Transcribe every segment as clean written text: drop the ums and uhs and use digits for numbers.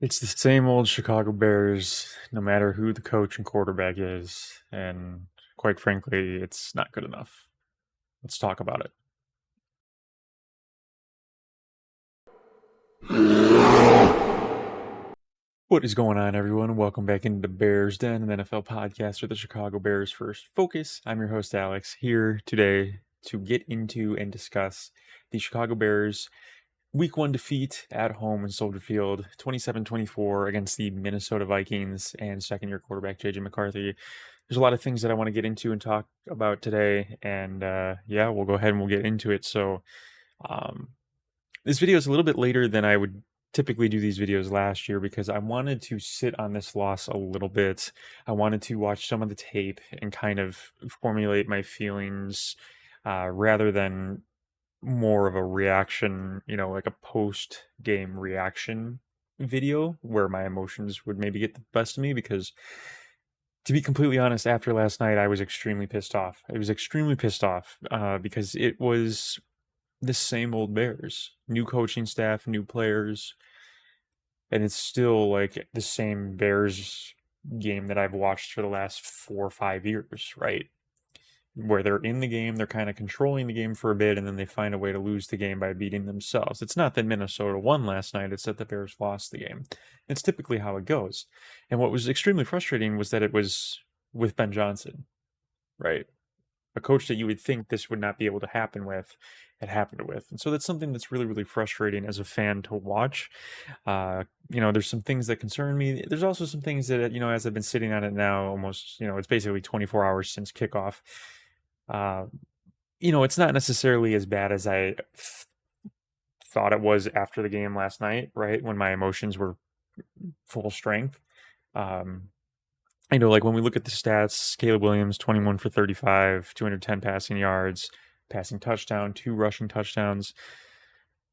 It's the same old Chicago Bears, no matter who the coach and quarterback is, and quite frankly, it's not good enough. Let's talk about it. What is going on, everyone? Welcome back into the Bears Den, an NFL podcast for the Chicago Bears First Focus. I'm your host, Alex, here today to get into and discuss the Chicago Bears' Week 1 defeat at home in Soldier Field, 27-24 against the Minnesota Vikings and second-year quarterback J.J. McCarthy. There's a lot of things that I want to get into and talk about today, and we'll go ahead and we'll get into it. So um, this video is a little bit later than I would typically do these videos last year because I wanted to sit on this loss a little bit. I wanted to watch some of the tape and kind of formulate my feelings rather than more of a reaction, like a post-game reaction video where my emotions would maybe get the best of me because to be completely honest, after last night, I was extremely pissed off. I was extremely pissed off because it was the same old Bears, new coaching staff, new players, and it's still like the same Bears game that I've watched for the last 4 or 5 years, right? Where they're in the game, they're kind of controlling the game for a bit, and then they find a way to lose the game by beating themselves. It's not that Minnesota won last night, it's that the Bears lost the game. It's typically how it goes. And what was extremely frustrating was that it was with Ben Johnson, right? A coach that you would think this would not be able to happen with, it happened with. And so that's something that's really, really frustrating as a fan to watch. There's some things that concern me. There's also some things that, as I've been sitting on it now, almost, it's basically 24 hours since kickoff. Uh, it's not necessarily as bad as I thought it was after the game last night, right? When my emotions were full strength. Like when we look at the stats, Caleb Williams, 21 for 35, 210 passing yards, passing touchdown, 2 rushing touchdowns,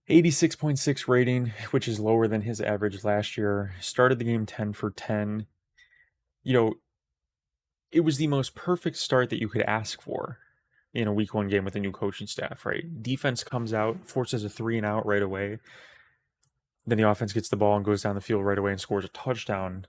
86.6 rating, which is lower than his average last year. Started the game 10 for 10. It was the most perfect start that you could ask for in a week 1 game with a new coaching staff, right? Defense comes out, forces a 3-and-out right away. Then the offense gets the ball and goes down the field right away and scores a touchdown.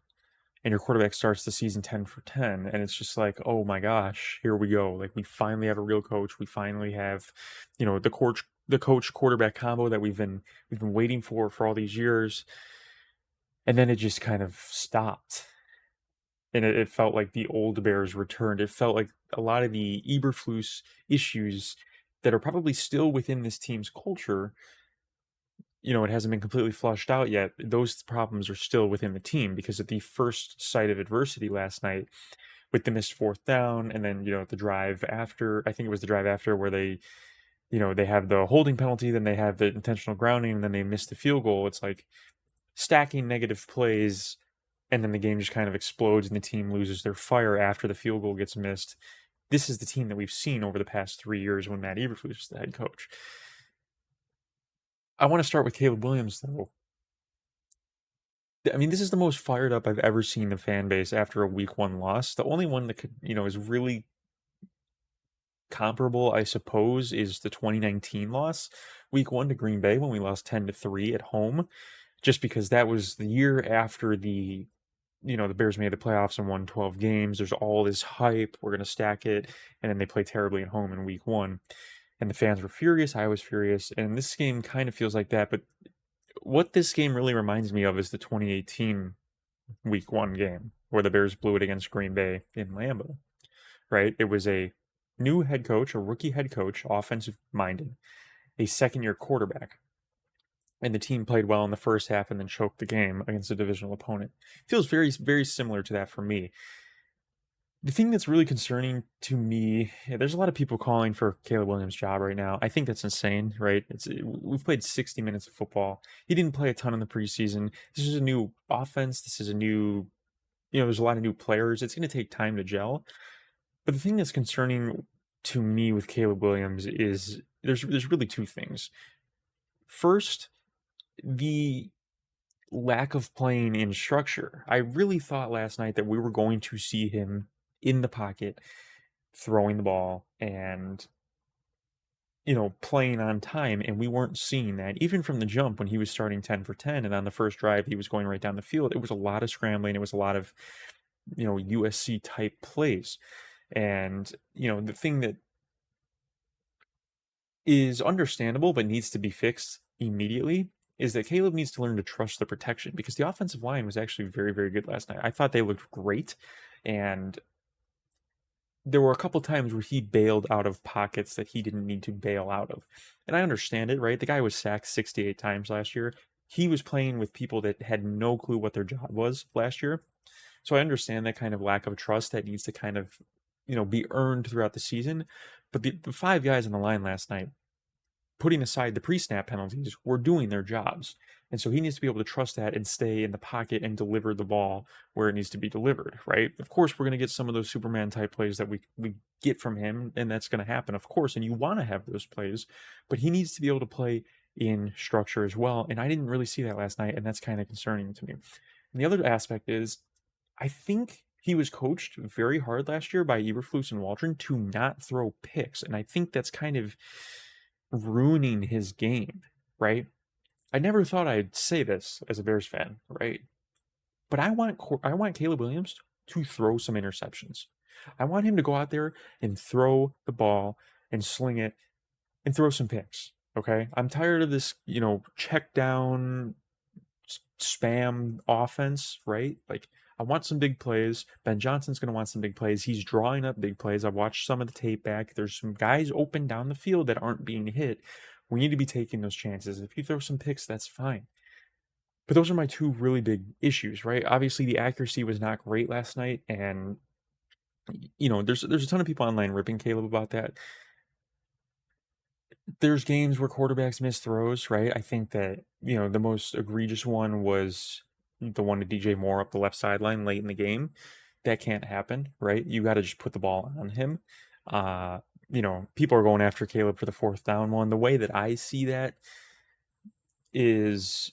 And your quarterback starts the season 10 for 10. And it's just like, oh my gosh, here we go. Like, we finally have a real coach. We finally have, the coach quarterback combo that we've been waiting for all these years. And then it just kind of stopped. And it felt like the old Bears returned. It felt like a lot of the Eberflus issues that are probably still within this team's culture, it hasn't been completely flushed out yet. Those problems are still within the team because at the first sight of adversity last night with the missed 4th down and then, the drive after, I think it was the drive after where they have the holding penalty, then they have the intentional grounding, and then they miss the field goal. It's like stacking negative plays, and then the game just kind of explodes and the team loses their fire after the field goal gets missed. This is the team that we've seen over the past 3 years when Matt Eberflus was the head coach. I want to start with Caleb Williams, though. I mean, this is the most fired up I've ever seen the fan base after a week 1 loss. The only one that could, is really comparable, I suppose, is the 2019 loss, week 1 to Green Bay when we lost 10-3 at home, just because that was the year after the Bears made the playoffs and won 12 games. There's all this hype. We're going to stack it. And then they play terribly at home in week 1. And the fans were furious. I was furious. And this game kind of feels like that. But what this game really reminds me of is the 2018 week 1 game where the Bears blew it against Green Bay in Lambeau, right? It was a new head coach, a rookie head coach, offensive minded, a second-year quarterback. And the team played well in the first half and then choked the game against a divisional opponent. Feels very, very similar to that for me. The thing that's really concerning to me, there's a lot of people calling for Caleb Williams' job right now. I think that's insane, right? We've played 60 minutes of football. He didn't play a ton in the preseason. This is a new offense. This is a new, there's a lot of new players. It's going to take time to gel. But the thing that's concerning to me with Caleb Williams is there's really 2 things. First, the lack of playing in structure. I really thought last night that we were going to see him in the pocket throwing the ball and playing on time, and we weren't seeing that. Even from the jump when he was starting 10 for 10, and on the first drive, he was going right down the field. It was a lot of scrambling. It was a lot of, USC type plays. And, the thing that is understandable but needs to be fixed immediately is that Caleb needs to learn to trust the protection, because the offensive line was actually very, very good last night. I thought they looked great. And there were a couple times where he bailed out of pockets that he didn't need to bail out of. And I understand it, right? The guy was sacked 68 times last year. He was playing with people that had no clue what their job was last year. So I understand that kind of lack of trust that needs to kind of, be earned throughout the season. But the five guys on the line last night, putting aside the pre-snap penalties, were doing their jobs. And so he needs to be able to trust that and stay in the pocket and deliver the ball where it needs to be delivered, right? Of course, we're going to get some of those Superman type plays that we get from him, and that's going to happen, of course, and you want to have those plays, but he needs to be able to play in structure as well. And I didn't really see that last night, and that's kind of concerning to me. And the other aspect is, I think he was coached very hard last year by Eberflus and Waldron to not throw picks, and I think that's kind of ruining his game, right? I never thought I'd say this as a Bears fan, right? But I want Caleb Williams to throw some interceptions. I want him to go out there and throw the ball and sling it and throw some picks. Okay, I'm tired of this, check down spam offense, right? Like, I want some big plays. Ben Johnson's going to want some big plays. He's drawing up big plays. I've watched some of the tape back. There's some guys open down the field that aren't being hit. We need to be taking those chances. If you throw some picks, that's fine. But those are my two really big issues, right? Obviously, the accuracy was not great last night, and there's a ton of people online ripping Caleb about that. There's games where quarterbacks miss throws, right? I think that, the most egregious one was the one to DJ Moore up the left sideline late in the game. That can't happen, right? You got to just put the ball on him. People are going after Caleb for the fourth down one. The way that I see that is,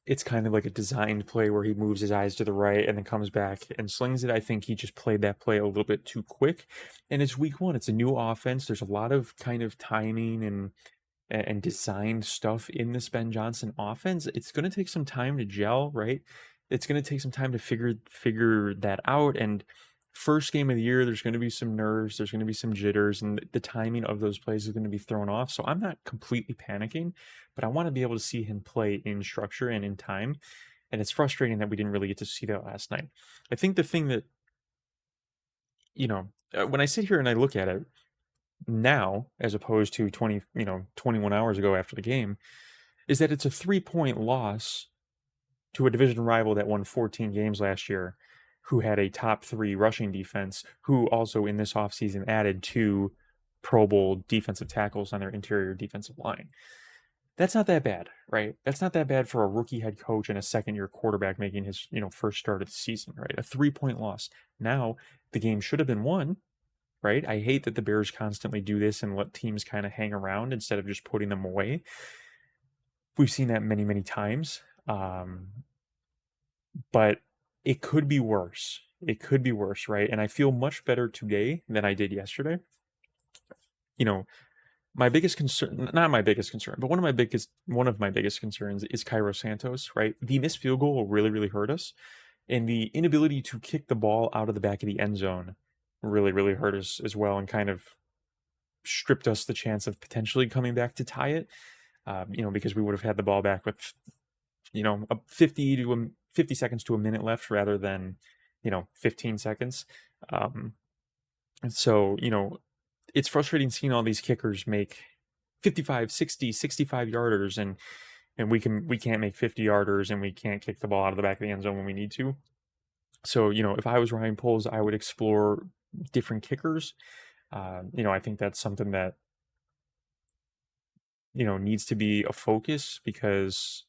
it's kind of like a designed play where he moves his eyes to the right and then comes back and slings it. I think he just played that play a little bit too quick. And it's week one. It's a new offense. There's a lot of kind of timing and designed stuff in this Ben Johnson offense. It's going to take some time to gel, right? It's going to take some time to figure that out. And first game of the year, there's going to be some nerves, there's going to be some jitters, and the timing of those plays is going to be thrown off. So I'm not completely panicking, but I want to be able to see him play in structure and in time. And it's frustrating that we didn't really get to see that last night. I think the thing that, when I sit here and I look at it now, as opposed to 21 hours ago after the game, is that it's a 3-point loss to a division rival that won 14 games last year, who had a top 3 rushing defense, who also in this offseason added 2 Pro Bowl defensive tackles on their interior defensive line. That's not that bad, right? That's not that bad for a rookie head coach and a second-year quarterback making his, first start of the season, right? A 3-point loss. Now, the game should have been won, right? I hate that the Bears constantly do this and let teams kind of hang around instead of just putting them away. We've seen that many, many times. But it could be worse. It could be worse, right? And I feel much better today than I did yesterday. My biggest concern, not my biggest concern, but one of my biggest concerns is Cairo Santos, right? The missed field goal will really, really hurt us. And the inability to kick the ball out of the back of the end zone really, really hurt us as well, and kind of stripped us the chance of potentially coming back to tie it, because we would have had the ball back with, a 50 seconds to a minute left rather than, 15 seconds. And so, it's frustrating seeing all these kickers make 55, 60, 65 yarders, and we can't make 50 yarders, and we can't kick the ball out of the back of the end zone when we need to. So, if I was Ryan Poles, I would explore different kickers. I think that's something that, needs to be a focus, because,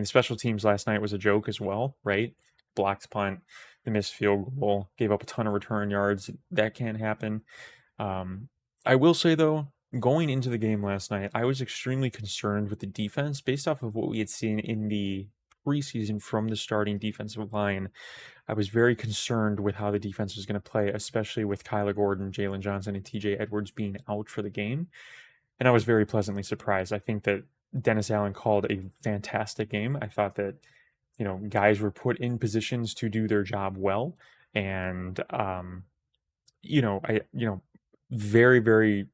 special teams last night was a joke as well, right? Blocked punt, the missed field goal, gave up a ton of return yards. That can't happen. I will say, though, going into the game last night, I was extremely concerned with the defense based off of what we had seen in the preseason from the starting defensive line. I was very concerned with how the defense was going to play, especially with Kyler Gordon, Jalen Johnson, and TJ Edwards being out for the game. and I was very pleasantly surprised. I think that Dennis Allen called a fantastic game. I thought that, guys were put in positions to do their job well, and very, very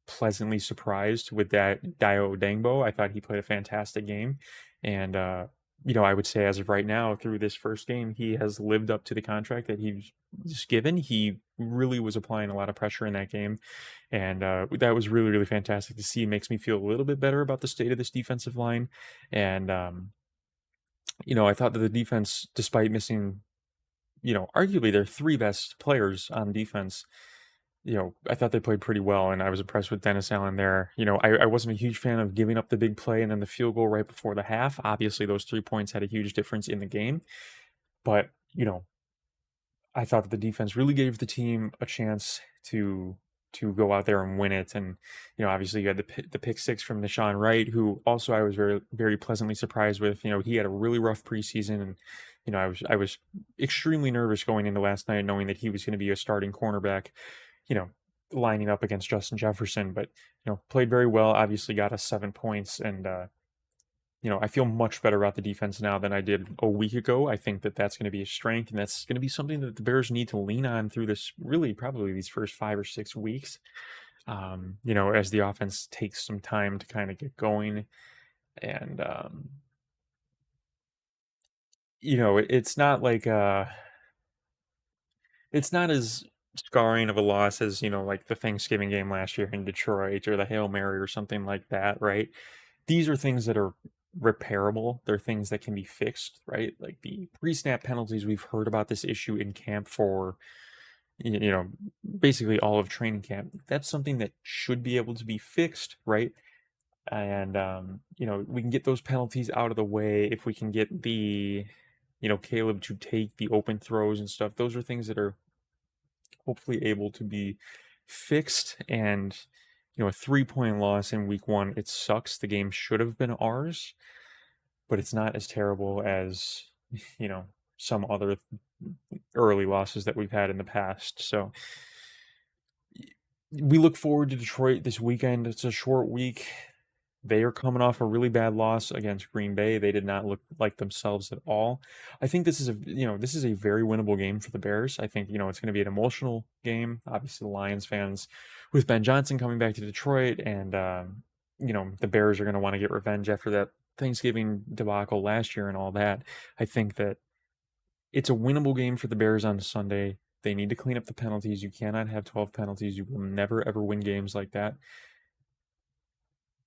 pleasantly surprised with that Dio Dangbo. I thought he played a fantastic game, and I would say as of right now, through this first game, he has lived up to the contract that he was given. He really was applying a lot of pressure in that game, and that was really, really fantastic to see. It makes me feel a little bit better about the state of this defensive line, and I thought that the defense, despite missing, arguably their three best players on defense, I thought they played pretty well, and I was impressed with Dennis Allen there. I wasn't a huge fan of giving up the big play and then the field goal right before the half. Obviously, those 3 points had a huge difference in the game, but I thought that the defense really gave the team a chance to go out there and win it. And obviously, you had the pick six from Deshaun Wright, who also I was very, very pleasantly surprised with. He had a really rough preseason, and I was extremely nervous going into last night, knowing that he was going to be a starting cornerback, you know, lining up against Justin Jefferson, but played very well. Obviously, got us 7 points, and I feel much better about the defense now than I did a week ago. I think that that's going to be a strength, and that's going to be something that the Bears need to lean on through this, really probably these first 5 or 6 weeks. As the offense takes some time to kind of get going, and it's not like it's not as scarring of a loss as like the Thanksgiving game last year in Detroit or the Hail Mary or something like that, right? These are things that are repairable. They're things that can be fixed, right? Like the pre-snap penalties, we've heard about this issue in camp for basically all of training camp. That's something that should be able to be fixed, right? And we can get those penalties out of the way if we can get the Caleb to take the open throws and stuff. Those are things that are hopefully able to be fixed. And a 3-point loss in week 1, it sucks. The game should have been ours, but it's not as terrible as some other early losses that we've had in the past. So we look forward to Detroit this weekend. It's a short week. They are coming off a really bad loss against Green Bay. They did not look like themselves at all. I think this is a very winnable game for the Bears. I think, it's going to be an emotional game. Obviously, the Lions fans, with Ben Johnson coming back to Detroit, and the Bears are going to want to get revenge after that Thanksgiving debacle last year and all that. I think that it's a winnable game for the Bears on Sunday. They need to clean up the penalties. You cannot have 12 penalties. You will never ever win games like that.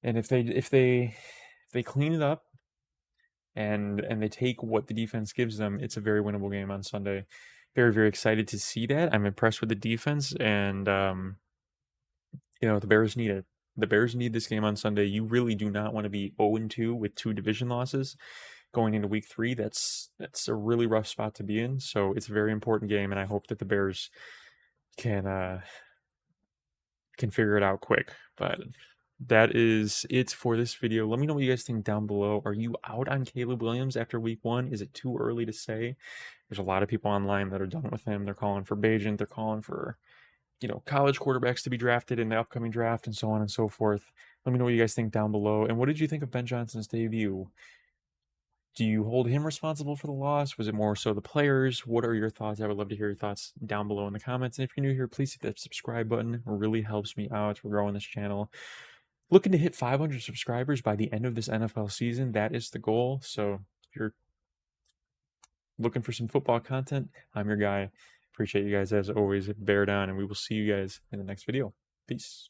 And if they clean it up and they take what the defense gives them, it's a very winnable game on Sunday. Very, very excited to see that. I'm impressed with the defense, and the Bears need it. The Bears need this game on Sunday. You really do not want to be 0-2 with 2 division losses going into week 3. That's a really rough spot to be in. So it's a very important game, and I hope that the Bears can figure it out quick. But that is it for this video. Let me know what you guys think down below. Are you out on Caleb Williams after week 1? Is it too early to say? There's a lot of people online that are done with him. They're calling for Bagent. They're calling for, college quarterbacks to be drafted in the upcoming draft, and so on and so forth. Let me know what you guys think down below. And what did you think of Ben Johnson's debut? Do you hold him responsible for the loss? Was it more so the players? What are your thoughts? I would love to hear your thoughts down below in the comments. And if you're new here, please hit that subscribe button. It really helps me out. We're growing this channel. Looking to hit 500 subscribers by the end of this NFL season. That is the goal. So if you're looking for some football content, I'm your guy. Appreciate you guys as always. Bear down, and we will see you guys in the next video. Peace.